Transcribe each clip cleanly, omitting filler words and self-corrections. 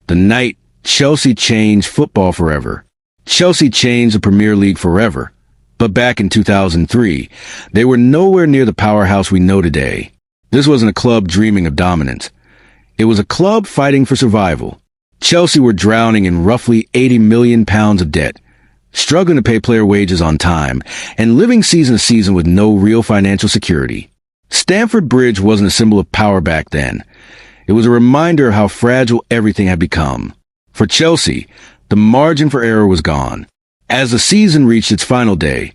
The night Chelsea changed football forever. Chelsea changed the Premier League forever. But back in 2003, they were nowhere near the powerhouse we know today. This wasn't a club dreaming of dominance. It was a club fighting for survival. Chelsea were drowning in roughly £80 million of debt, struggling to pay player wages on time, and living season to season with no real financial security. Stamford Bridge wasn't a symbol of power back then. It was a reminder of how fragile everything had become. For Chelsea, the margin for error was gone. As the season reached its final day,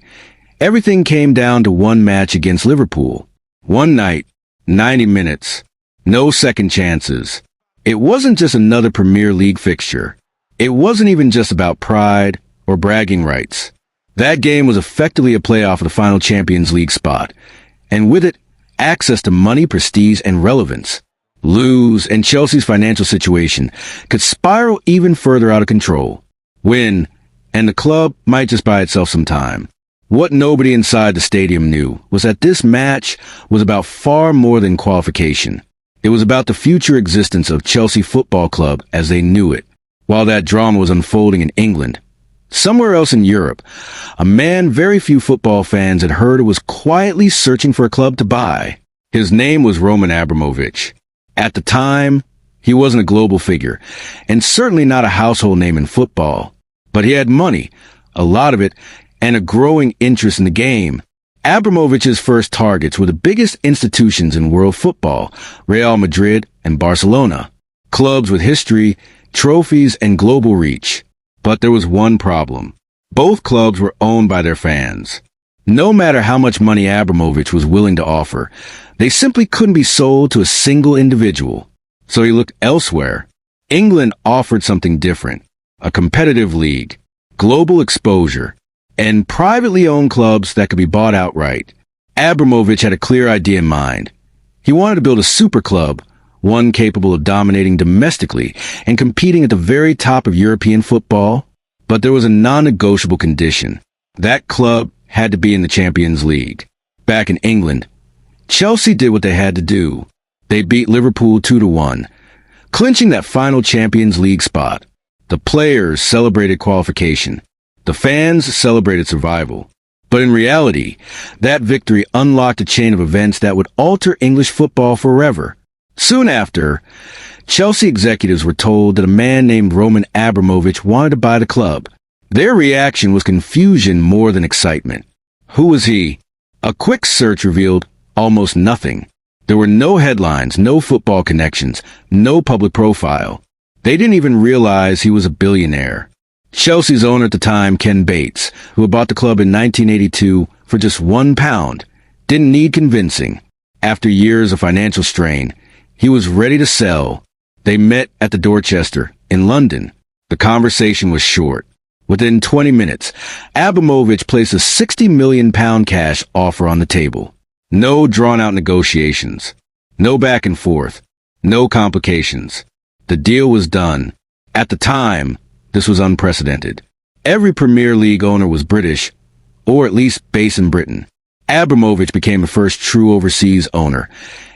everything came down to one match against Liverpool. One night, 90 minutes, no second chances. It wasn't just another Premier League fixture. It wasn't even just about pride or bragging rights. That game was effectively a playoff for the final Champions League spot, and with it, access to money, prestige, and relevance. Lose, and Chelsea's financial situation could spiral even further out of control. Win, and the club might just buy itself some time. What nobody inside the stadium knew was that this match was about far more than qualification. It was about the future existence of Chelsea Football Club as they knew it. While that drama was unfolding in England, somewhere else in Europe, a man very few football fans had heard of was quietly searching for a club to buy. His name was Roman Abramovich. At the time, he wasn't a global figure, and certainly not a household name in football. But he had money, a lot of it, and a growing interest in the game. Abramovich's first targets were the biggest institutions in world football, Real Madrid and Barcelona, clubs with history, trophies, and global reach. But there was one problem. Both clubs were owned by their fans. No matter how much money Abramovich was willing to offer, they simply couldn't be sold to a single individual. So he looked elsewhere. England offered something different: a competitive league, global exposure, and privately owned clubs that could be bought outright. Abramovich had a clear idea in mind. He wanted to build a super club, one capable of dominating domestically and competing at the very top of European football. But there was a non-negotiable condition. That club had to be in the Champions League. Back in England, Chelsea did what they had to do. They beat Liverpool 2-1, clinching that final Champions League spot. The players celebrated qualification. The fans celebrated survival. But in reality, that victory unlocked a chain of events that would alter English football forever. Soon after, Chelsea executives were told that a man named Roman Abramovich wanted to buy the club. Their reaction was confusion more than excitement. Who was he? A quick search revealed almost nothing. There were no headlines, no football connections, no public profile. They didn't even realize he was a billionaire. Chelsea's owner at the time, Ken Bates, who had bought the club in 1982 for just £1, didn't need convincing. After years of financial strain, he was ready to sell. They met at the Dorchester in London. The conversation was short. Within 20 minutes, Abramovich placed a £60 million cash offer on the table. No drawn-out negotiations. No back and forth. No complications. The deal was done. At the time, this was unprecedented. Every Premier League owner was British, or at least based in Britain. Abramovich became the first true overseas owner,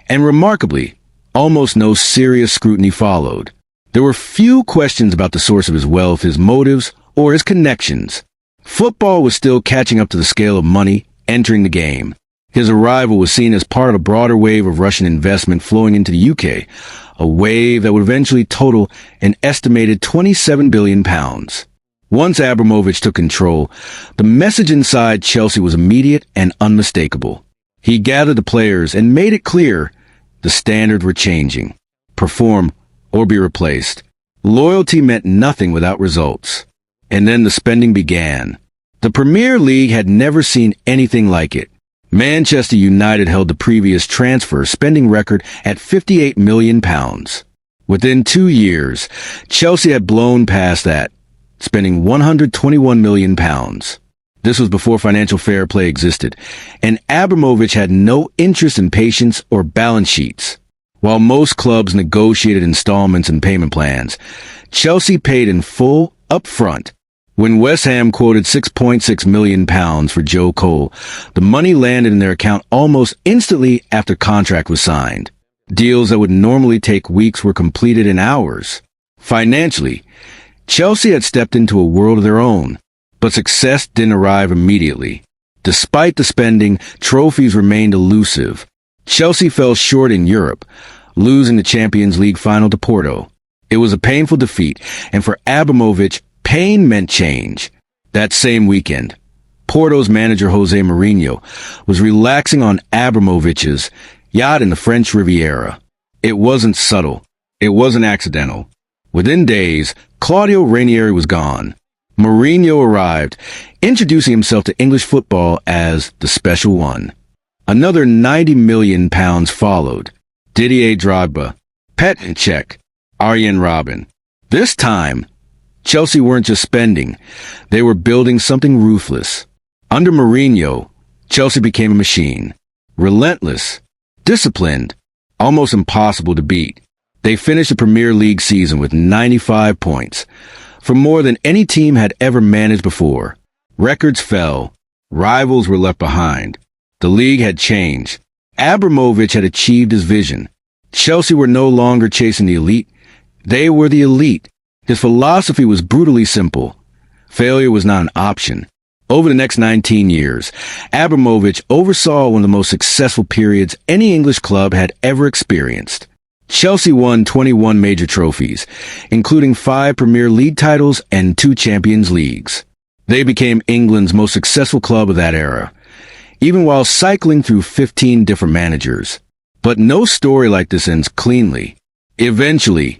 and remarkably, almost no serious scrutiny followed. There were few questions about the source of his wealth, his motives, or his connections. Football was still catching up to the scale of money entering the game. His arrival was seen as part of a broader wave of Russian investment flowing into the UK, a wave that would eventually total an estimated £27 billion. Once Abramovich took control, the message inside Chelsea was immediate and unmistakable. He gathered the players and made it clear the standards were changing. Perform or be replaced. Loyalty meant nothing without results. And then the spending began. The Premier League had never seen anything like it. Manchester United held the previous transfer spending record at £58 million. Within 2 years, Chelsea had blown past that, spending £121 million. This was before financial fair play existed, and Abramovich had no interest in patience or balance sheets. While most clubs negotiated installments and payment plans, Chelsea paid in full up front. When West Ham quoted £6.6 million for Joe Cole, the money landed in their account almost instantly after contract was signed. Deals that would normally take weeks were completed in hours. Financially, Chelsea had stepped into a world of their own, but success didn't arrive immediately. Despite the spending, trophies remained elusive. Chelsea fell short in Europe, losing the Champions League final to Porto. It was a painful defeat, and for Abramovich, pain meant change. That same weekend, Porto's manager José Mourinho was relaxing on Abramovich's yacht in the French Riviera. It wasn't subtle. It wasn't accidental. Within days, Claudio Ranieri was gone. Mourinho arrived, introducing himself to English football as the Special One. Another £90 million followed. Didier Drogba, Petr Cech, Arjen Robben. This time, Chelsea weren't just spending. They were building something ruthless. Under Mourinho, Chelsea became a machine. Relentless, disciplined, almost impossible to beat. They finished the Premier League season with 95 points, for more than any team had ever managed before. Records fell. Rivals were left behind. The league had changed. Abramovich had achieved his vision. Chelsea were no longer chasing the elite. They were the elite. His philosophy was brutally simple. Failure was not an option. Over the next 19 years, Abramovich oversaw one of the most successful periods any English club had ever experienced. Chelsea won 21 major trophies, including 5 Premier League titles and 2 Champions Leagues. They became England's most successful club of that era, even while cycling through 15 different managers. But no story like this ends cleanly. Eventually,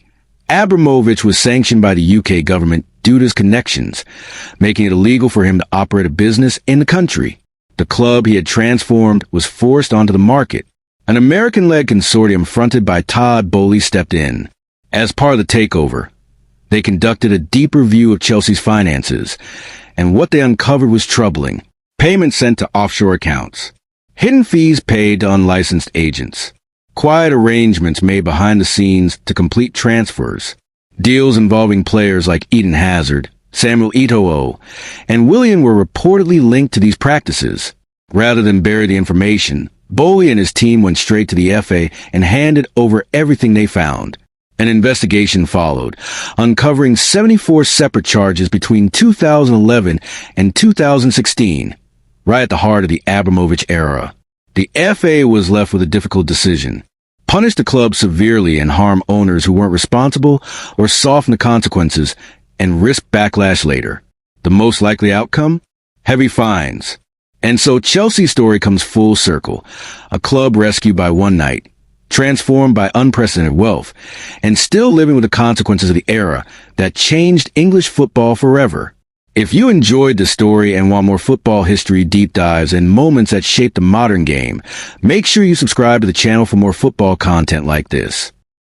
Abramovich was sanctioned by the UK government due to his connections, making it illegal for him to operate a business in the country. The club he had transformed was forced onto the market. An American-led consortium fronted by Todd Boehly stepped in. As part of the takeover, they conducted a deeper view of Chelsea's finances, and what they uncovered was troubling. Payments sent to offshore accounts, hidden fees paid to unlicensed agents, quiet arrangements made behind the scenes to complete transfers, deals involving players like Eden Hazard, Samuel Eto'o, and Willian were reportedly linked to these practices. Rather than bury the information, Boehly and his team went straight to the FA and handed over everything they found. An investigation followed, uncovering 74 separate charges between 2011 and 2016, right at the heart of the Abramovich era. The FA was left with a difficult decision: punish the club severely and harm owners who weren't responsible, or soften the consequences and risk backlash later. The most likely outcome? Heavy fines. And so Chelsea's story comes full circle. A club rescued by one night, transformed by unprecedented wealth, and still living with the consequences of the era that changed English football forever. If you enjoyed the story and want more football history deep dives and moments that shaped the modern game, make sure you subscribe to the channel for more football content like this.